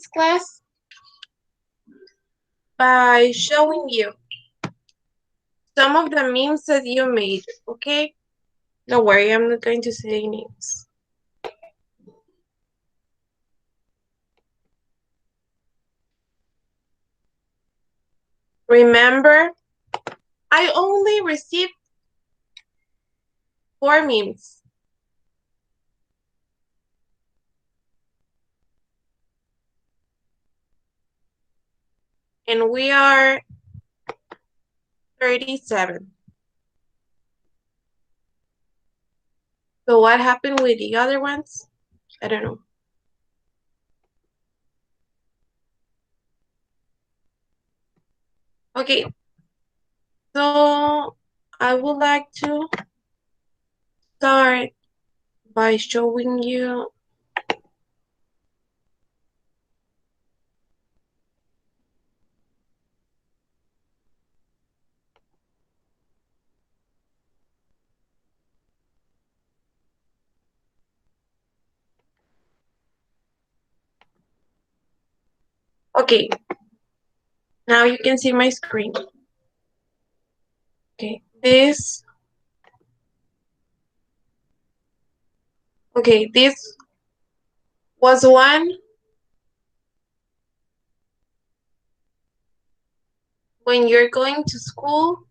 class by showing you some of the memes that you made, okay? Don't worry, I'm not going to say names. Remember, I only received 4 memes. And we are 37. So what happened with the other ones? I don't know. Okay, so I would like to start by showing you okay, now you can see my screen. Okay, this was one when you're going to school,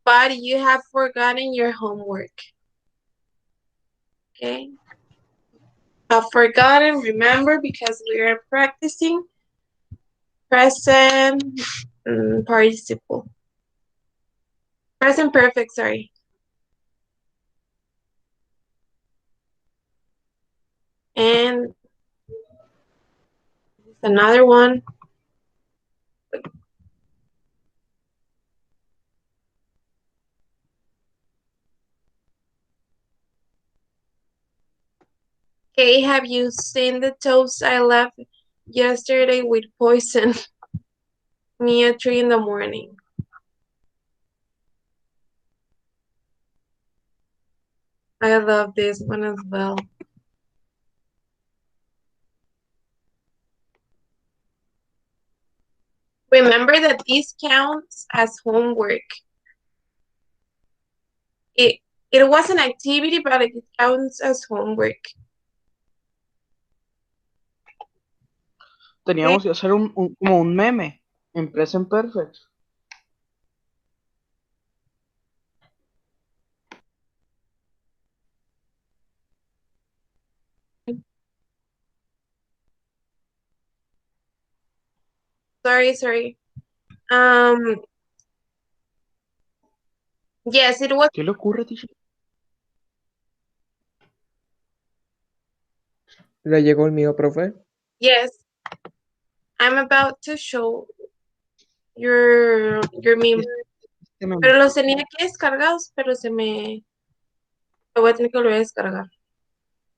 but you have forgotten your homework. Okay, I've forgotten, remember, because we are practicing present participle. Present perfect, sorry. And another one. Okay, have you seen the toast I left yesterday with poison? Me at 3 in the morning. I love this one as well. Remember that this counts as homework. It it was an activity, but it counts as homework. Teníamos que hacer como un meme en Present Perfect. Sorry. Yes, it was. ¿Qué le ocurre, teacher? ¿Le llegó el mío, profe? Yes. I'm about to show your meme. Pero los tenía aquí descargados, pero se me... Lo voy a tener que volver a descargar.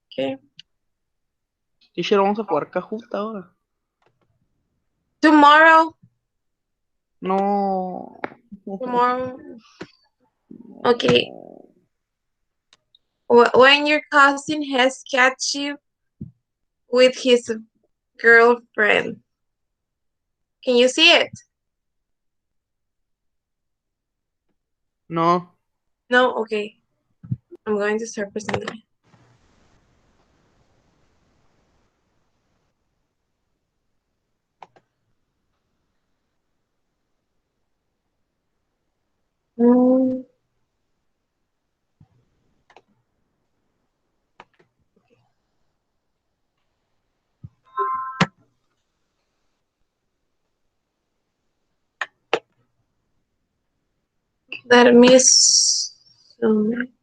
Okay. Teacher, vamos a jugar Kahoot ahora. Tomorrow. No. Tomorrow. Okay. When your cousin has catch you with his girlfriend. Can you see it? No. No? Okay. I'm going to start presenting it. Let me zoom in.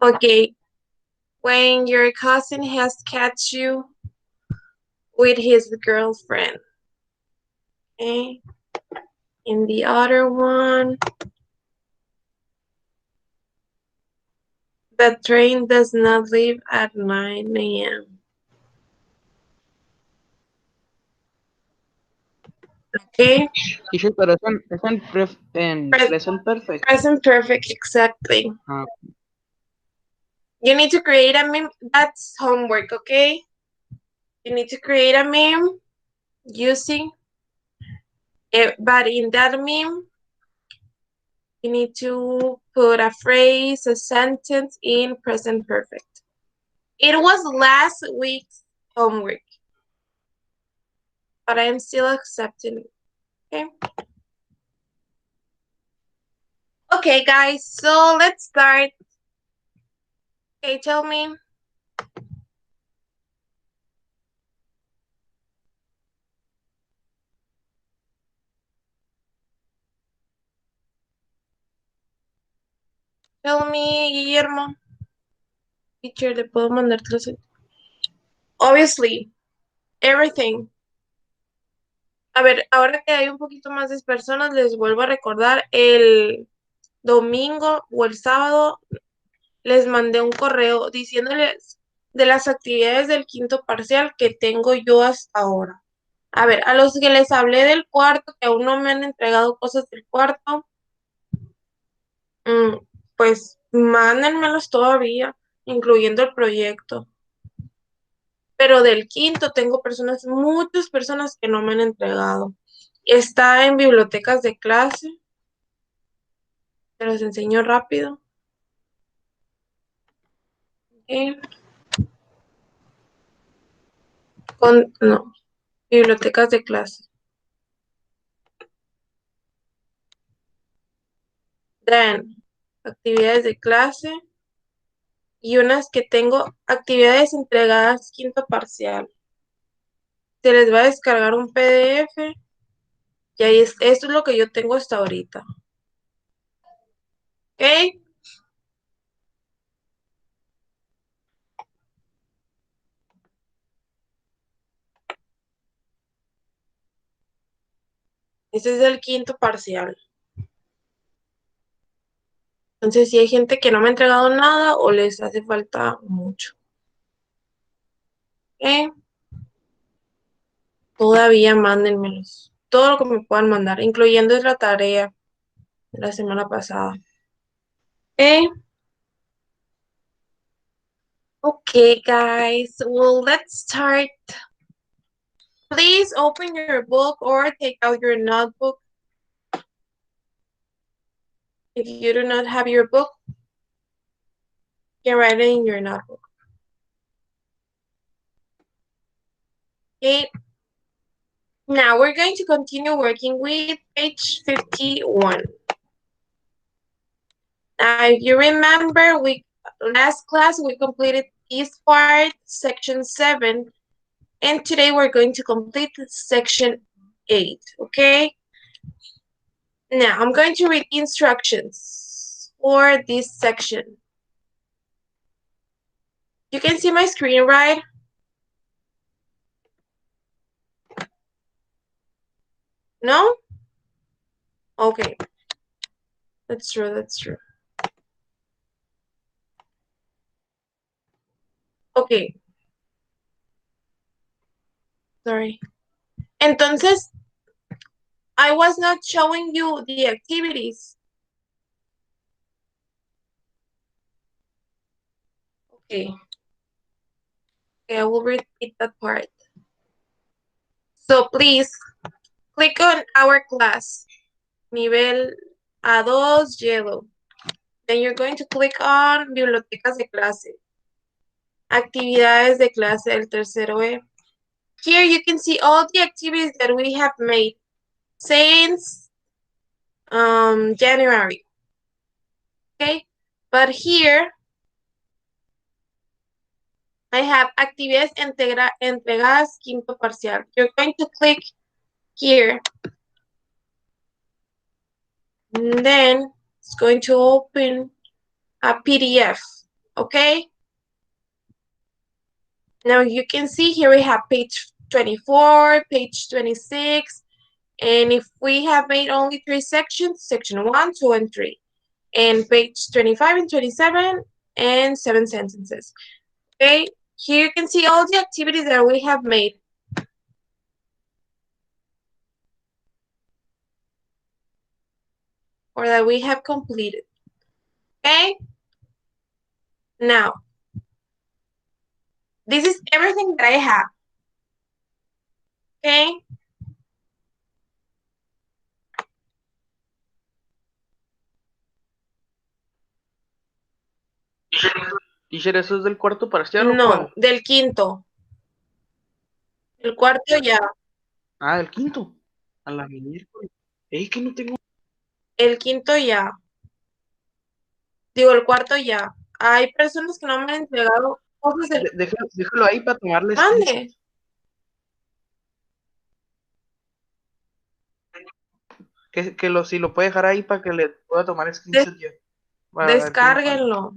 Okay. When your cousin has catch you with his girlfriend. Okay. And the other one. The train does not leave at 9 a.m. Okay. Teacher, pero es en present perfect. Present perfect, exactly. Ah, You need to create a meme. That's homework, okay? You need to create a meme using it, but in that meme, you need to put a phrase, a sentence in present perfect. It was last week's homework, but I am still accepting it, okay? Okay, guys, so let's start. Okay, tell me. Tell me, Guillermo. Teacher, ¿le puedo mandar clase? Obviously, everything. A ver, ahora que hay un poquito más de personas, les vuelvo a recordar, el domingo o el sábado les mandé un correo diciéndoles de las actividades del quinto parcial que tengo yo hasta ahora. A ver, a los que les hablé del cuarto, que aún no me han entregado cosas del cuarto, pues mándenmelos todavía, incluyendo el proyecto. Pero del quinto tengo muchas personas que no me han entregado. Está en bibliotecas de clase. Te los enseño rápido. No, bibliotecas de clase. Then, actividades de clase. Y unas que tengo, actividades entregadas quinto parcial. Se les va a descargar un PDF. Y ahí esto es lo que yo tengo hasta ahorita. ¿Ok? Este es el quinto parcial. Entonces, si hay gente que no me ha entregado nada o les hace falta mucho. ¿Ok? Todavía mándenmelos. Todo lo que me puedan mandar, incluyendo la tarea de la semana pasada. ¿Ok? Okay, guys. Well, let's start. Please open your book or take out your notebook. If you do not have your book, you can write it in your notebook. Okay. Now we're going to continue working with page 51. Now, if you remember, last class we completed this part, section 7, and today we're going to complete section 8, okay? Now, I'm going to read the instructions for this section. You can see my screen, right? No? Okay. That's true, that's true. Okay. Sorry. Entonces, I was not showing you the activities. Okay. Okay, I will repeat that part. So please, click on our class. Nivel A2, yellow. Then you're going to click on Bibliotecas de clase. Actividades de clase del tercero E. Here you can see all the activities that we have made since January. Okay, but here I have actividades entregadas quinto parcial. You're going to click here. And then it's going to open a PDF, okay? Now you can see here we have page 24, page 26, and if we have made only 3 sections, section 1, 2, and 3. And page 25 and 27, and 7 sentences. Okay, here you can see all the activities that we have made. Or that we have completed. Okay? Now, this is everything that I have. Okay? Teacher, ¿eso es del cuarto parcial o No, cuál? del quinto. El cuarto ya. Ah, del quinto. A la miércoles. Ey, que no tengo. El quinto ya. Digo, el cuarto ya. Hay personas que no me han entregado cosas del... Déjalo ahí para tomarle screenshot. Mande. Si lo puede dejar ahí para que le pueda tomar screenshot yo. Para ver qué me falta. Descárguenlo.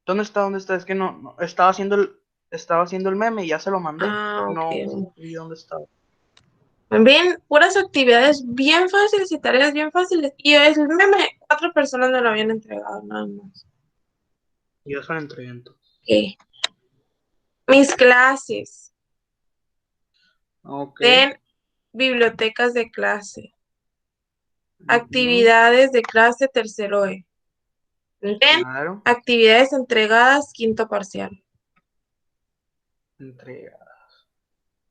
¿Dónde está? ¿Dónde está? Es que no estaba haciendo el meme y ya se lo mandé. Ah, ok. No vi dónde estaba. Bien, puras actividades bien fáciles y tareas bien fáciles. Y el meme, 4 personas me lo habían entregado, nada más. Yo se lo entregué entonces. Ok. Mis clases. Ok. En bibliotecas de clase. Actividades de clase tercero E. Claro. Actividades entregadas quinto parcial. Entregadas.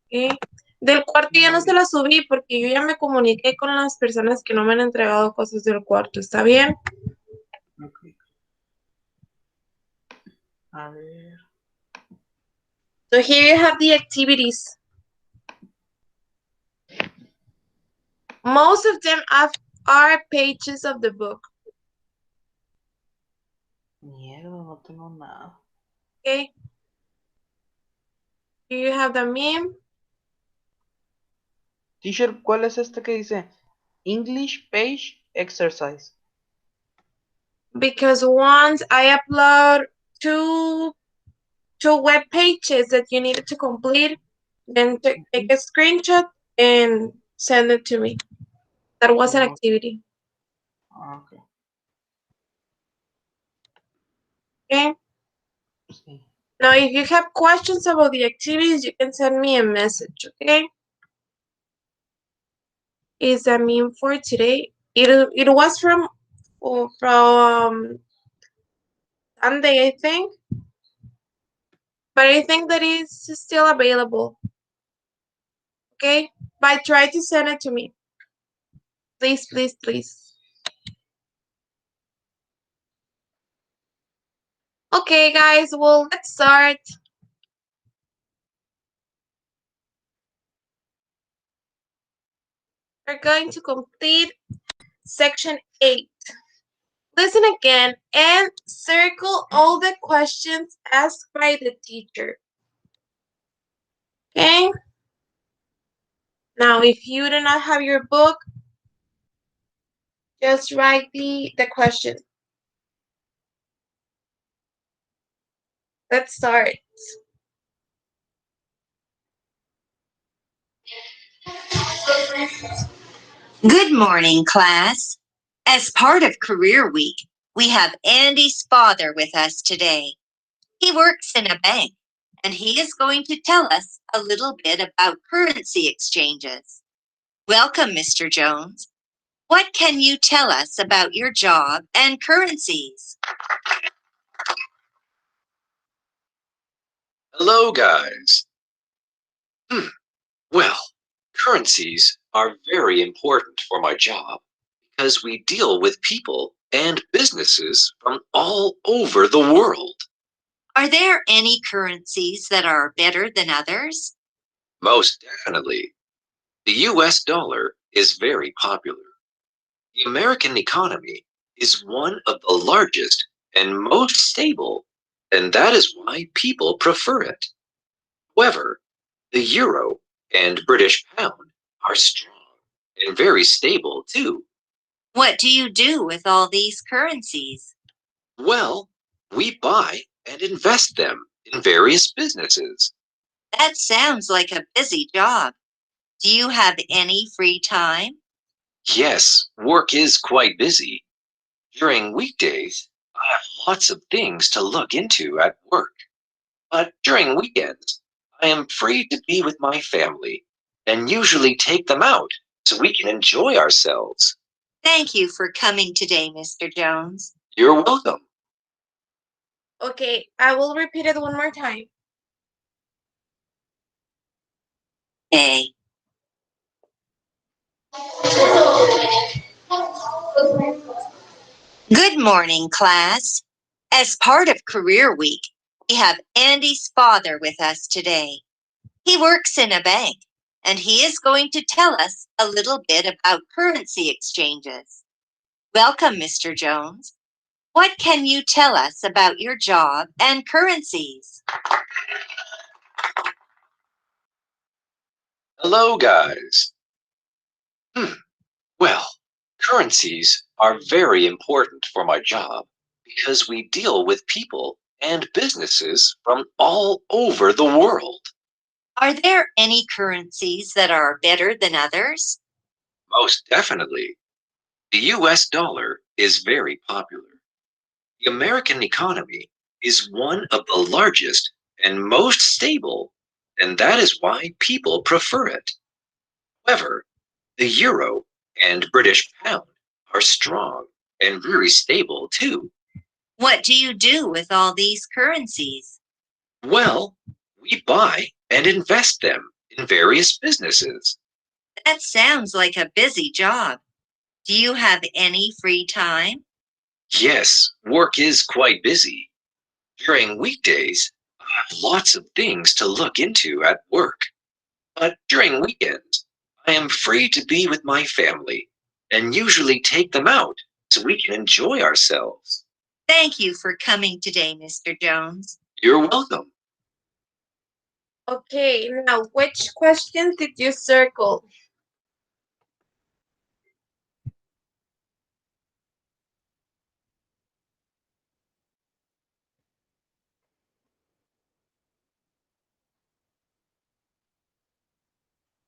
¿Ok? Del cuarto ya no se las subí porque yo ya me comuniqué con las personas que no me han entregado cosas del cuarto. ¿Está bien? Ok. A ver. So here you have the activities. Most of them are pages of the book. Mierda, no tengo nada. Okay. Here you have the meme. Teacher, ¿cuál es este que dice English Page Exercise? Because once I upload two web pages that you needed to complete, then take a screenshot and send it to me. That was an activity. Okay. Okay. Sí. Now, if you have questions about the activities, you can send me a message. Okay. Is a meme for today? It was from Sunday, I think. But I think that it's still available. Okay? But try to send it to me. Please, please, please. Okay, guys, well, let's start. We're going to complete section 8. Listen again and circle all the questions asked by the teacher. Okay? Now, if you do not have your book, just write the question. Let's start. Good morning, class. As part of Career Week, we have Andy Spather with us today. He works in a bank, and he is going to tell us a little bit about currency exchanges. Welcome, Mr. Jones. What can you tell us about your job and currencies? Hello, guys. Well, currencies are very important for my job because we deal with people and businesses from all over the world. Are there any currencies that are better than others? Most definitely. The US dollar is very popular. The American economy is one of the largest and most stable, and that is why people prefer it. However, the euro and British pound are strong and very stable too. What do you do with all these currencies? Well, we buy and invest them in various businesses. That sounds like a busy job. Do you have any free time? Yes, work is quite busy. During weekdays, I have lots of things to look into at work, but during weekends, I am free to be with my family and usually take them out so we can enjoy ourselves. Thank you for coming today, Mr. Jones. You're welcome. Okay, I will repeat it one more time. A. Good morning, class. As part of Career Week, we have Andy's father with us today. He works in a bank, and he is going to tell us a little bit about currency exchanges. Welcome, Mr. Jones. What can you tell us about your job and currencies? Hello, guys. Well, currencies are very important for my job because we deal with people and businesses from all over the world. Are there any currencies that are better than others? Most definitely. The US dollar is very popular. The American economy is one of the largest and most stable, and that is why people prefer it. However, the euro and British pound are strong and very stable too. What do you do with all these currencies? Well, we buy and invest them in various businesses. That sounds like a busy job. Do you have any free time? Yes, work is quite busy. During weekdays, I have lots of things to look into at work. But during weekends, I am free to be with my family and usually take them out so we can enjoy ourselves. Thank you for coming today, Mr. Jones. You're welcome. Okay, now which questions did you circle?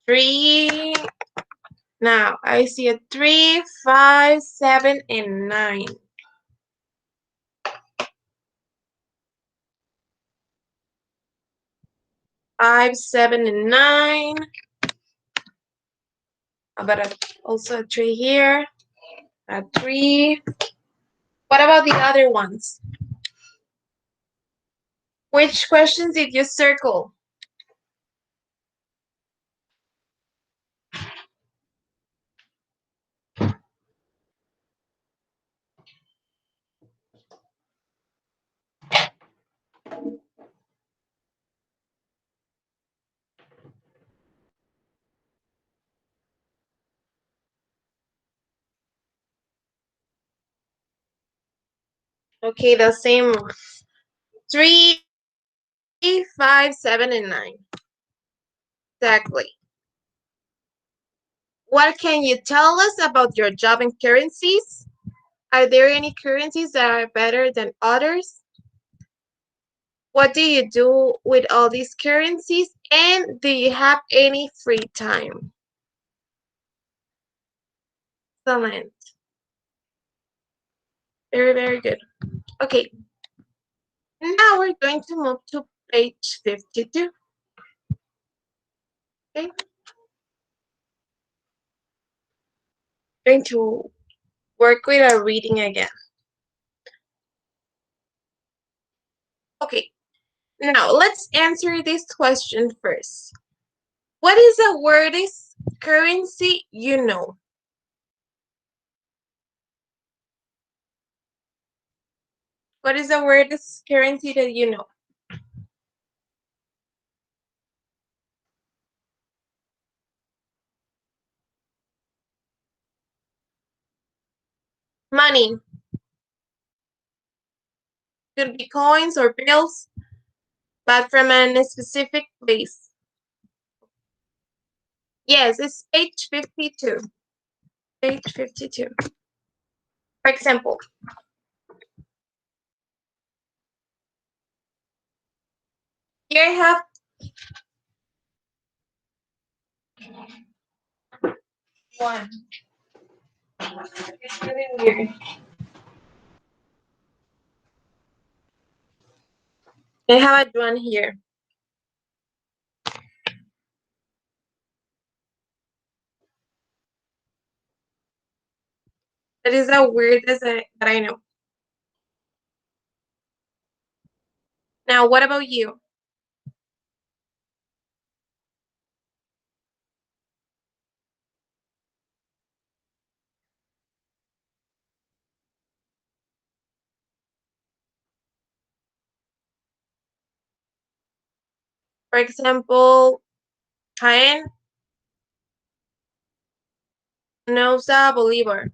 Three. Now I see a 3, 5, 7, and 9. Five, 7, and 9. How about also a 3 here? A 3. What about the other ones? Which questions did you circle? Okay, the same. 3, 5, 7, and 9. Exactly. What can you tell us about your job and currencies? Are there any currencies that are better than others? What do you do with all these currencies? And do you have any free time? Excellent. Very, very good. Okay. Now we're going to move to page 52. Okay. Going to work with our reading again. Okay. Now let's answer this question first. What is a word is currency you know? What is the word is currency that you know? Money. Could be coins or bills, but from a specific place. Yes, it's page 52. Page 52. For example, here I have one. It's really weird. I have a one here. That is the weirdest that I know. Now, what about you? For example, Jaén knows the Bolivar.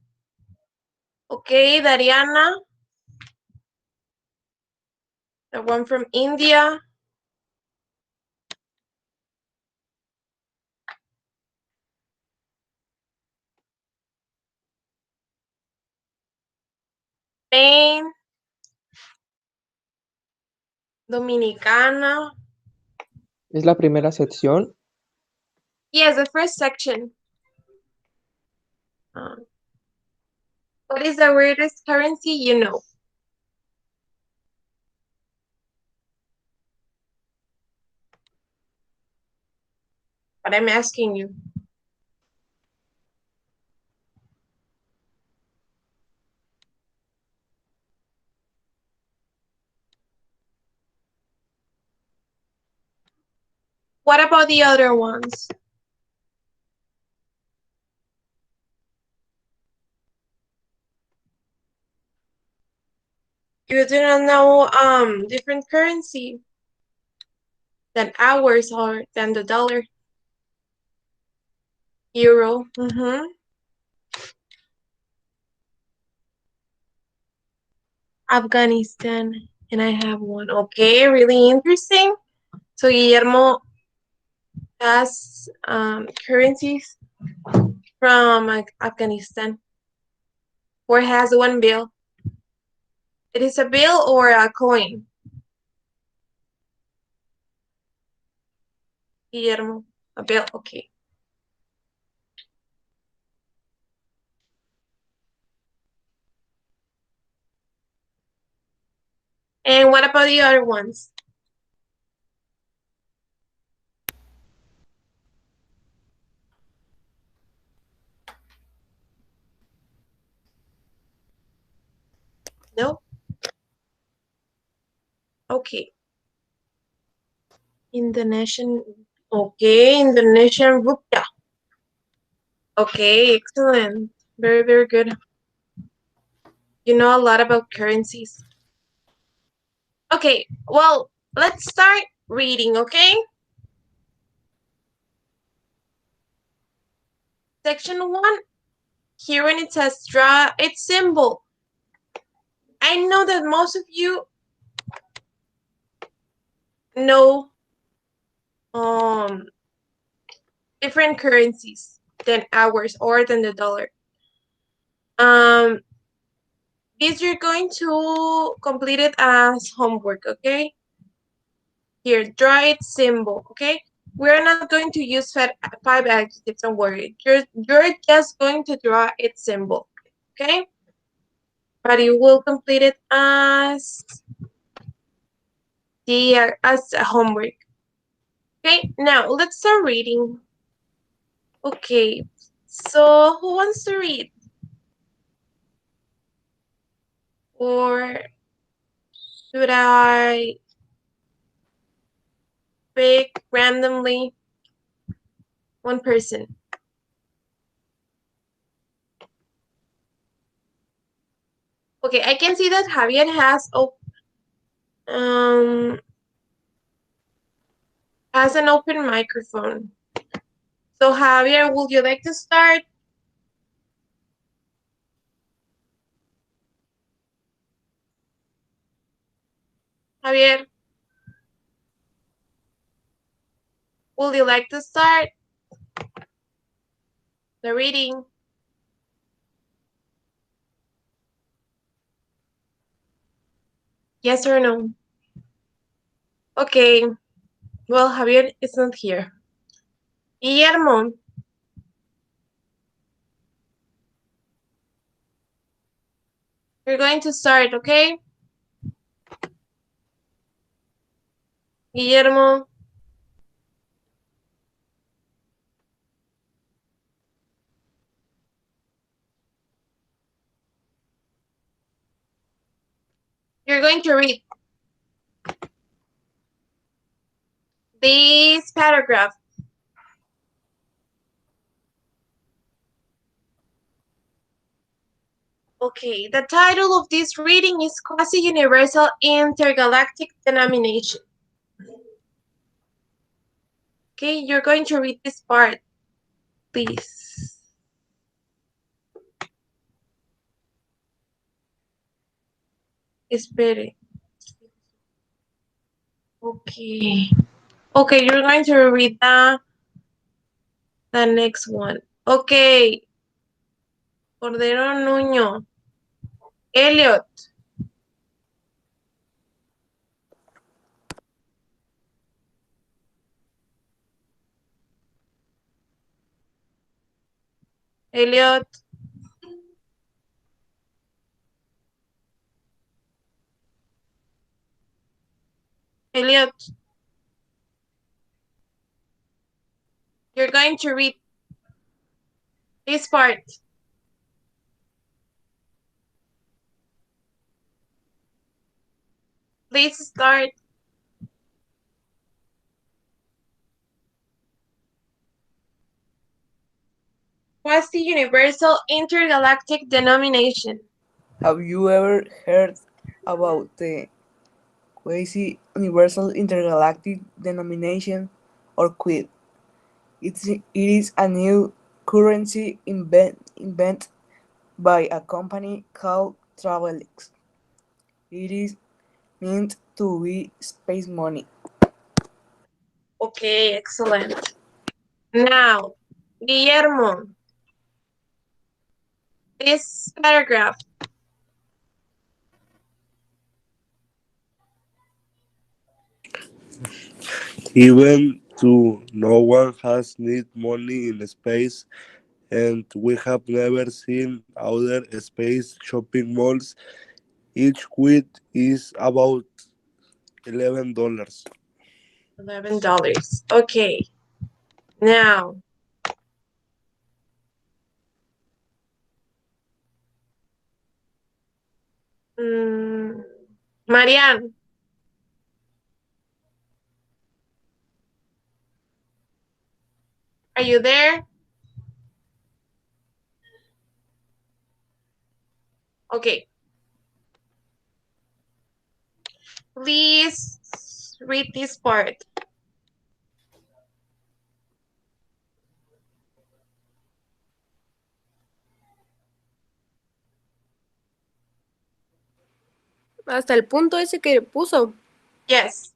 Okay, Dariana, the one from India. Spain, Dominicana. ¿Es la primera sección? Yes, the first section. What is the weirdest currency you know? But I'm asking you. What about the other ones? You do not know different currency than ours or than the dollar. Euro. Afghanistan, and I have one. Okay, really interesting. So Guillermo has currencies from Afghanistan, or has one bill. It is a bill or a coin? Guillermo, a bill, okay. And what about the other ones? No? Okay. Indonesian, okay, Indonesian rupiah. Okay, excellent. Very, very good. You know a lot about currencies. Okay, well, let's start reading, okay? Section 1, here when it says draw its symbol. I know that most of you know different currencies than ours or than the dollar. This you're going to complete it as homework, okay? Here, draw its symbol, okay? We're not going to use 5 adjectives, don't worry. You're just going to draw its symbol, okay? But you will complete it as a homework. Okay, now let's start reading. Okay, so who wants to read? Or should I pick randomly one person? Okay, I can see that Javier has an open microphone. So Javier, would you like to start? Javier, would you like to start the reading? Yes or no? Okay, well, Javier is not here. Guillermo. We're going to start, okay? Guillermo. You're going to read this paragraph. Okay, the title of this reading is Quasi-Universal Intergalactic Denomination. Okay, you're going to read this part, please. Espere. Okay. Okay, you're going to read the next one. Okay. Cordero Nuño. Elliot. Elliot. Elliot. You're going to read this part. Please start. Quasi-universal intergalactic denomination. Have you ever heard about the quasi-universal intergalactic denomination, or QUID? It is a new currency invented by a company called Travelex. It is meant to be space money. Okay, excellent. Now, Guillermo, this paragraph. Even though no one has need money in space, and we have never seen other space shopping malls, each quid is about $11. $11. Okay. Now, Marianne. Are you there? Okay. Please read this part. Hasta el punto ese que puso. Yes.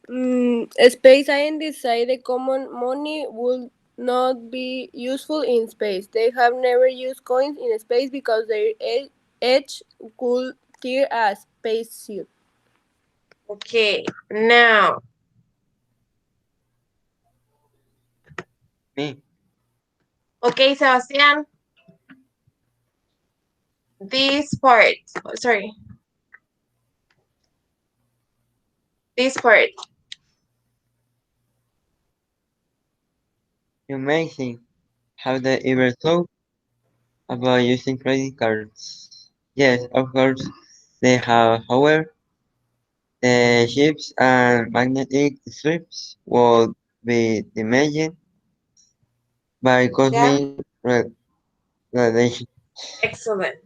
Space scientists say the common money would not be useful in space. They have never used coins in space because their edge could tear a spacesuit. Okay. Now. Me. Okay, Sebastian. This part. Oh, sorry. This part. You may think, have they ever thought about using credit cards? Yes, of course they have. However, the chips and magnetic strips would be damaged by cosmic radiation. Excellent.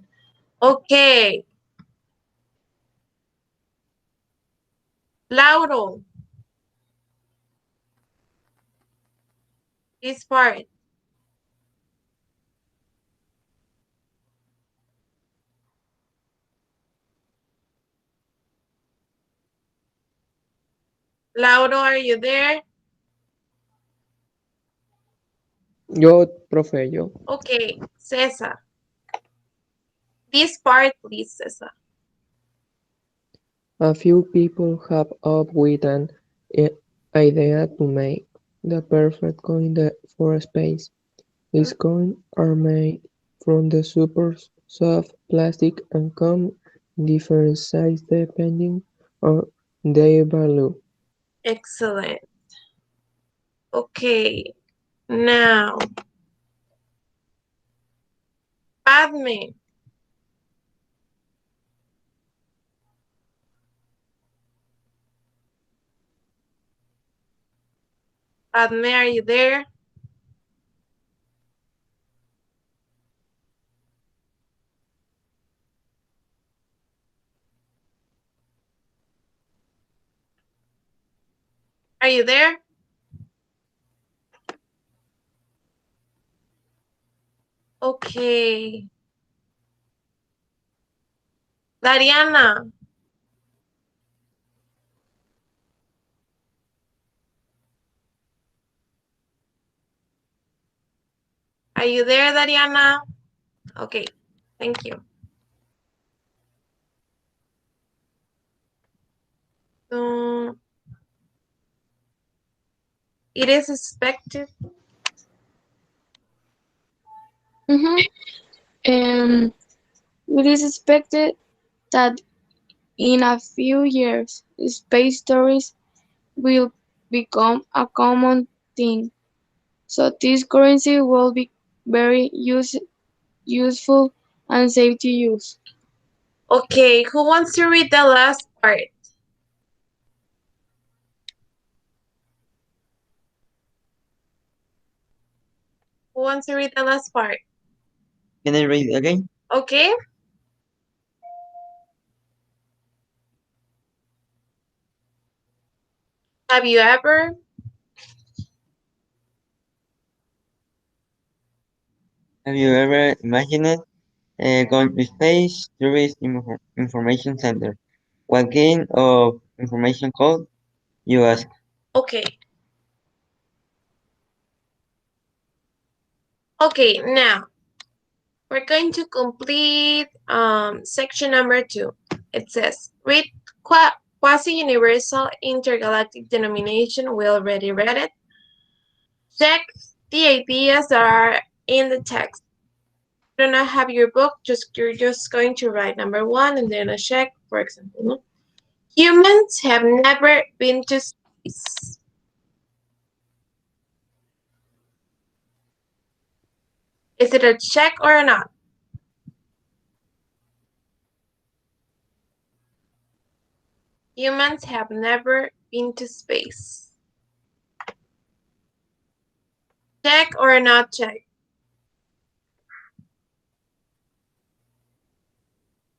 Okay. Lauro. This part. Lauro, are you there? Yo, profe, yo. Okay, Cesar. This part, please, Cesar. A few people have up with an idea to make the perfect coin for space. These coins are made from the super soft plastic and come in different sizes depending on their value. Excellent. Okay, now, Padme. Padme, are you there? Are you there? Okay. Dariana. Are you there, Dariana? Okay, thank you. It is expected. It is expected that in a few years, space stories will become a common thing. So this currency will be very useful and safe to use. Okay, who wants to read the last part? Who wants to read the last part? Can I read it again? Okay. Have you ever imagined going to space tourist information center? What kind of information code, you ask? Okay. Okay, now we're going to complete section number 2. It says, read quasi-universal intergalactic denomination. We already read it. Check the ideas that are in the text. You do not have your book, you're just going to write number 1 and then a check, for example. Humans have never been to space. Is it a check or not? Humans have never been to space. Check or not check?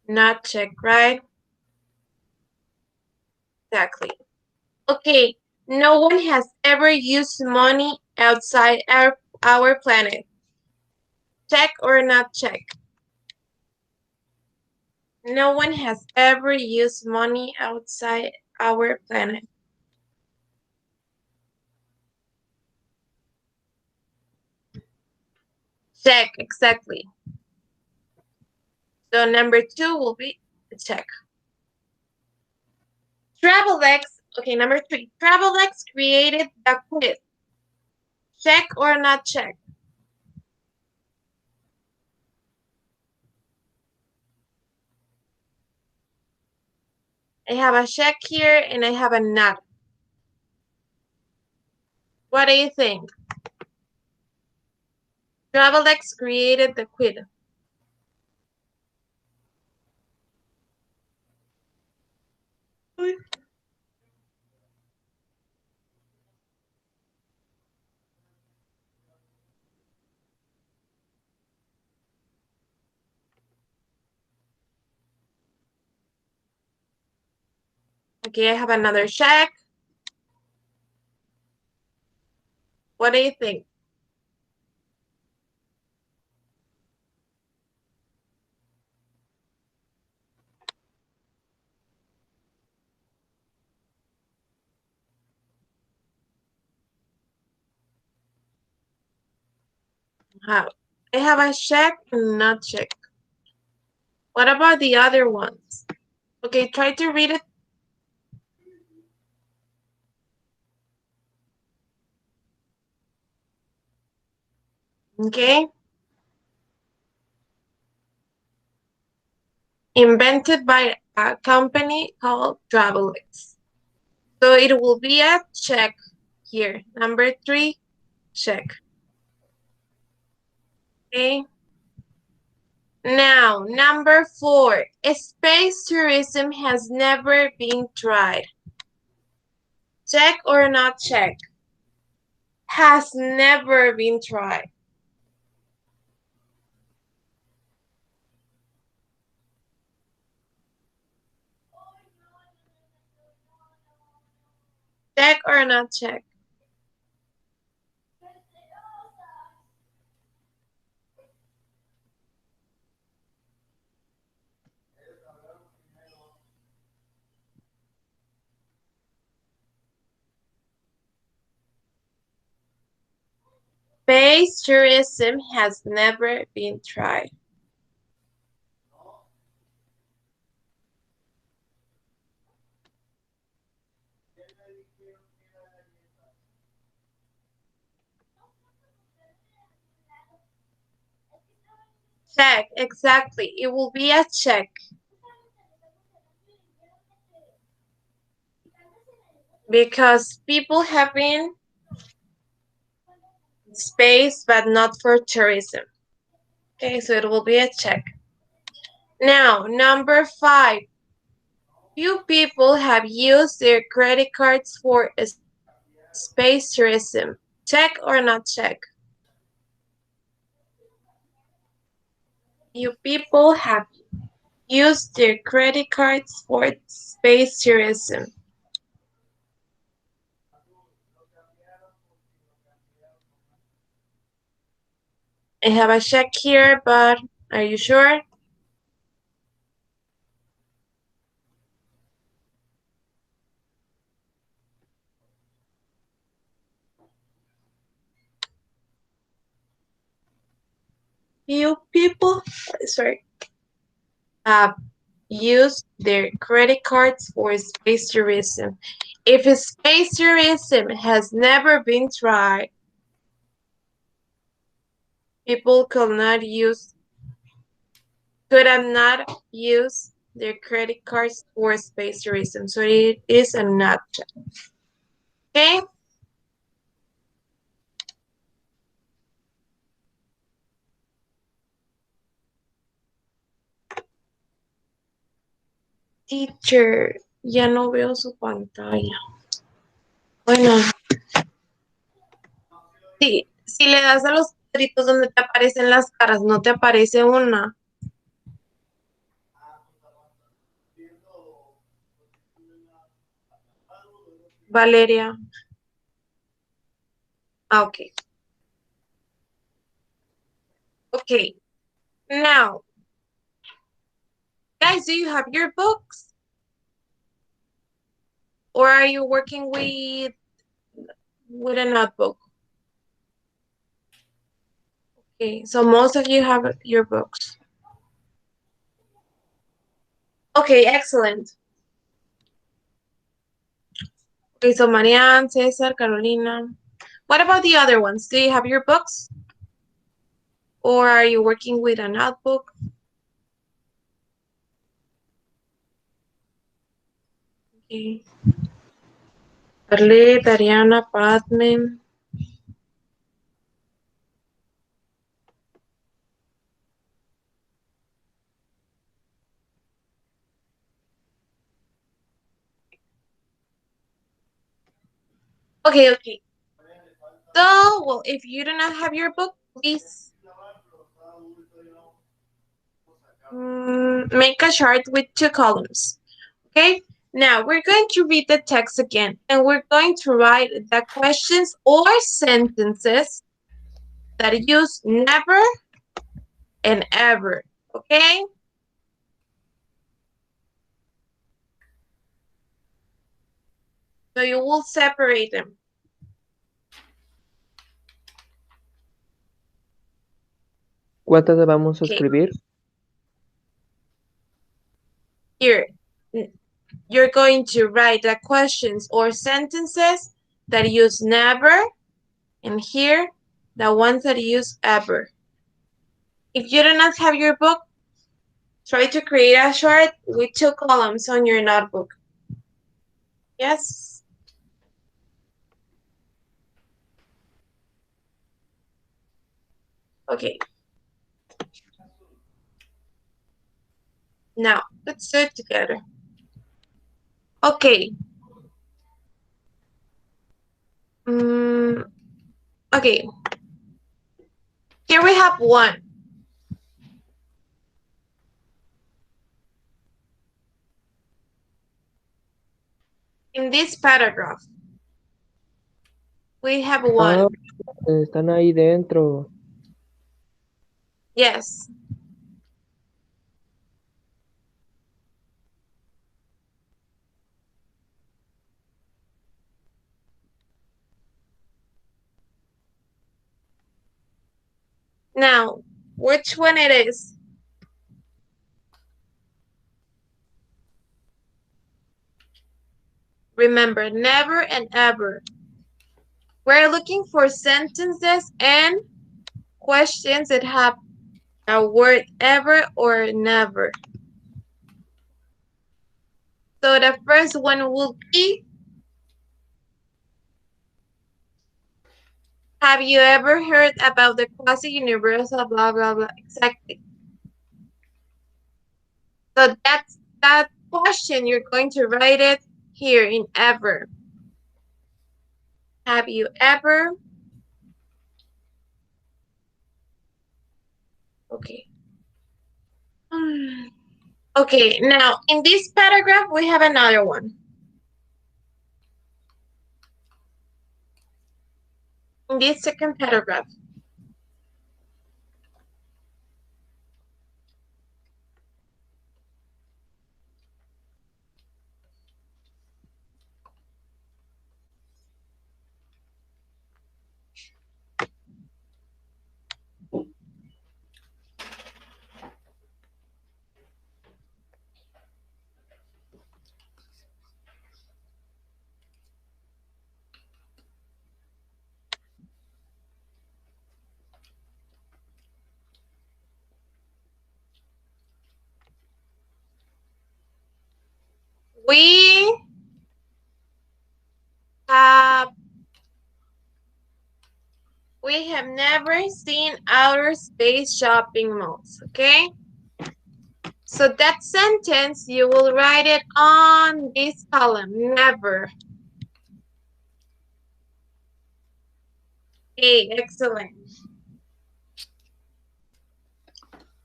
Not check, right? Exactly. Okay, no one has ever used money outside our planet. Check or not check? No one has ever used money outside our planet. Check, exactly. So number 2 will be a check. Travelex, okay, number 3. Travelex created the quiz. Check or not check? I have a check here and I have a not. What do you think? Travelex created the quiz. Okay, I have another check. What do you think? I have a check and not check. What about the other ones? Okay, try to read it. Okay. Invented by a company called Travelex. So it will be a check here. Number 3, check. Okay. Now, number 4, space tourism has never been tried. Check or not check? Has never been tried. Check or not check? Space tourism has never been tried. Check, exactly. It will be a check. Because people have been space, but not for tourism. Okay, so it will be a check. Now, number 5. Few people have used their credit cards for space tourism. Check or not check? Few people have used their credit cards for space tourism. I have a check here, but are you sure? Few people, have used their credit cards for space tourism. If space tourism has never been tried, people could have not used their credit cards for space tourism. So it is a not check. Okay? Teacher, ya no veo su pantalla. Bueno. Sí, si le das a los cuadritos donde te aparecen las caras, no te aparece una. Valeria. Okay. Okay. Now, guys, do you have your books? Or are you working with a notebook? Okay, so most of you have your books. Okay, excellent. Okay, so Marianne, Cesar, Carolina. What about the other ones? Do you have your books? Or are you working with a notebook? Okay. Arlette, Ariana, Padme. Okay, okay. So, well, if you do not have your book, please make a chart with 2 columns. Okay, now we're going to read the text again, and we're going to write the questions or sentences that use never and ever. Okay? So you will separate them. ¿Cuántas vamos a escribir? Here, you're going to write the questions or sentences that use never, and here, the ones that use ever. If you do not have your book, try to create a chart with 2 columns on your notebook. Yes? Okay. Now, let's do it together. Okay. Okay. Here we have one. In this paragraph, we have one. Están ahí dentro. Yes. Now, which one it is? Remember, never and ever. We're looking for sentences and questions that have a word ever or never. So the first one will be, have you ever heard about the quasi-universal blah, blah, blah? Exactly. So that's that question. You're going to write it here in ever. Have you ever? Okay. Okay, now in this paragraph, we have another one. In this second paragraph. We have never seen outer space shopping malls, okay? So that sentence, you will write it on this column, never. Okay, excellent.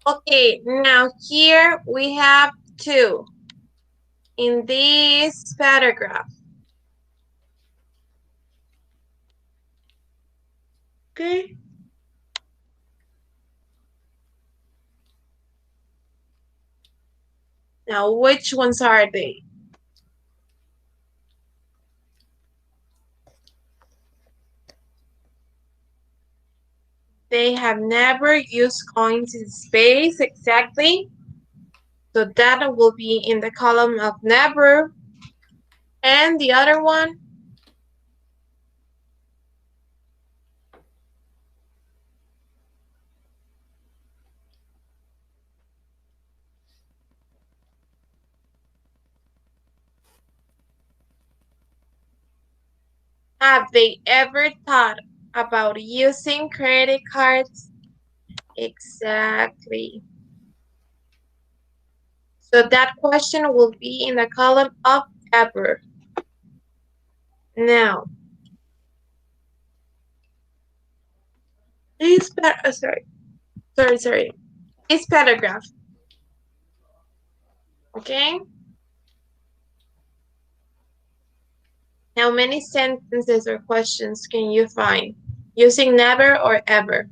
Okay, now here we have two in this paragraph. Okay. Now, which ones are they? They have never used coins in space, exactly. So that will be in the column of never. And the other one? Have they ever thought about using credit cards? Exactly. So that question will be in the column of ever. Now, this This paragraph. Okay. How many sentences or questions can you find using never or ever?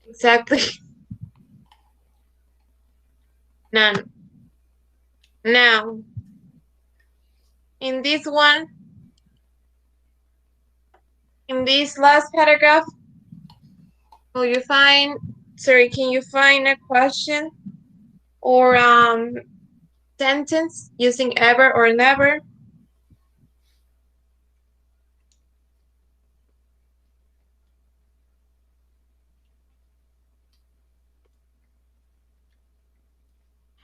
Exactly. None. Now, in this one, in this last paragraph, will you find Sorry, can you find a question or sentence using ever or never?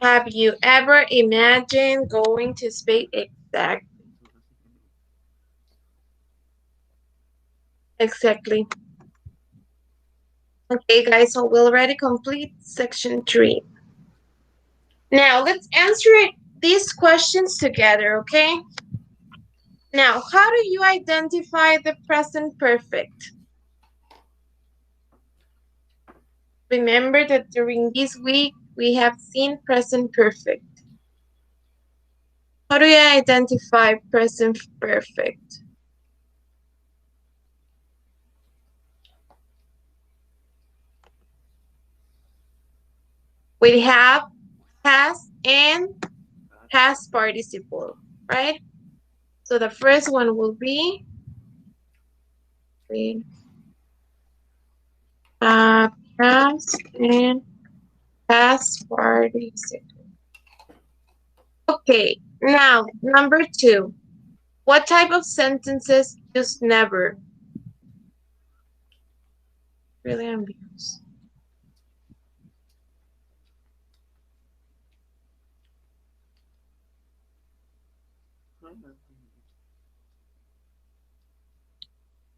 Have you ever imagined going to space? Exactly. Okay, guys, so we already complete section 3. Now, let's answer these questions together, okay? Now, how do you identify the present perfect? Remember that during this week, we have seen present perfect. How do you identify present perfect? We have past and past participle, right? So the first one will be past and past participle. Okay, now number 2. What type of sentences use never? Really ambiguous.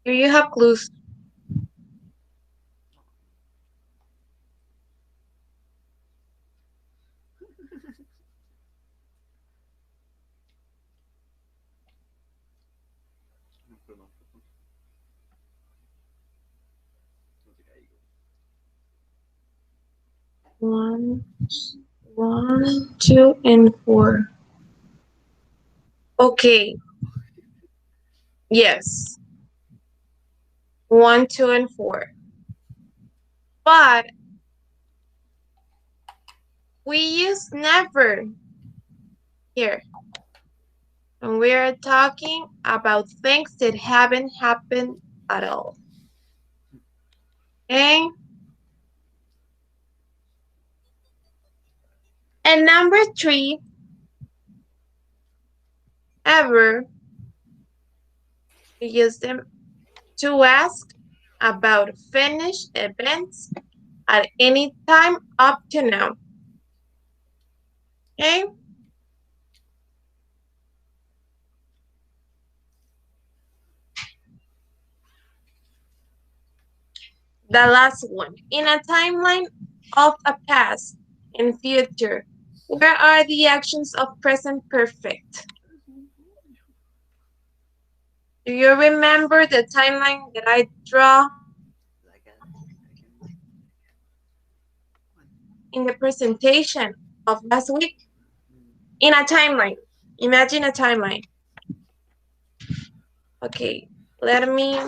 Here you have clues. One, 2, and 4. Okay. Yes. 1, 2, and 4. But we use never here. And we are talking about things that haven't happened at all. Okay? And number 3, ever, we use them to ask about finished events at any time up to now. Okay? The last one. In a timeline of a past and future, where are the actions of present perfect? Do you remember the timeline that I draw in the presentation of last week? In a timeline. Imagine a timeline. Okay, let me...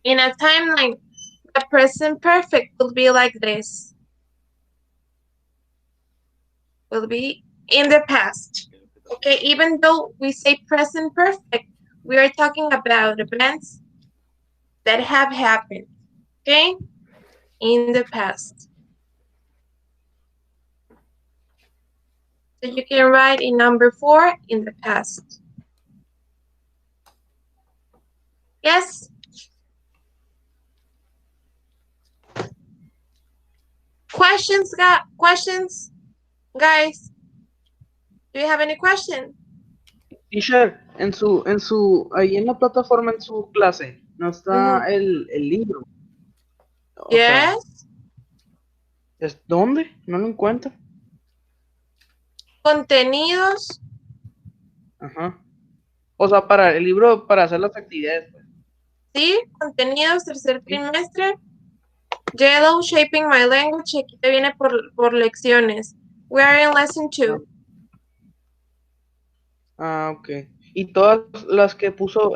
In a timeline, the present perfect will be like this. Will be in the past. Okay, even though we say present perfect, we are talking about events that have happened, okay, in the past. So you can write in number 4, in the past. Yes? Questions, guys? Do you have any question? Teacher, ahí en la plataforma, en su clase, no está el libro. O sea, Yes. ¿dónde? No lo encuentro. Contenidos. Ajá. O sea, para el libro, para hacer las actividades. Pues. Sí, contenidos, tercer trimestre. Yellow, Shaping My Language. Aquí te viene por lecciones. We are in lesson 2. Ah, ok. Y todas las que puso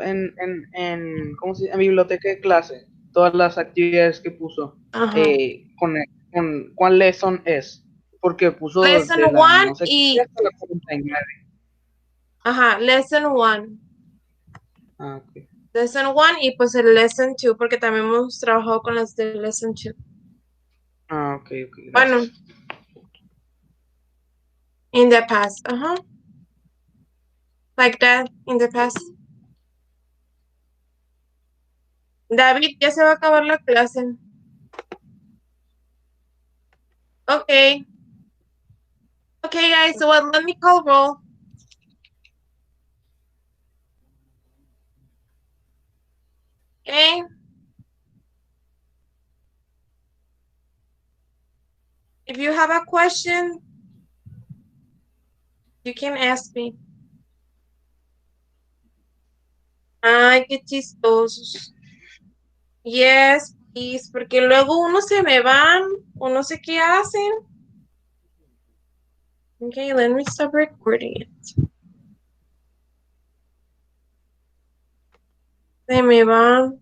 ¿cómo se dice? En biblioteca de clase, todas las actividades que puso, Ajá. con cuál lesson es, porque puso Lesson de la 1 no sé qué y, hasta la 49. ajá, lesson 1. Ah, ok. Lesson 1 y pues el lesson 2, porque también hemos trabajado con las de lesson 2. Ah, ok, Bueno, gracias. in the past, ajá. Like that, in the past. David, ya se va a acabar la clase. Okay. Okay, guys, so let me call roll. Okay. If you have a question, you can ask me. Ay, qué chistosos. Yes, please, porque luego uno se me van, o no sé qué hacen. Okay, let me stop recording it. Se me van.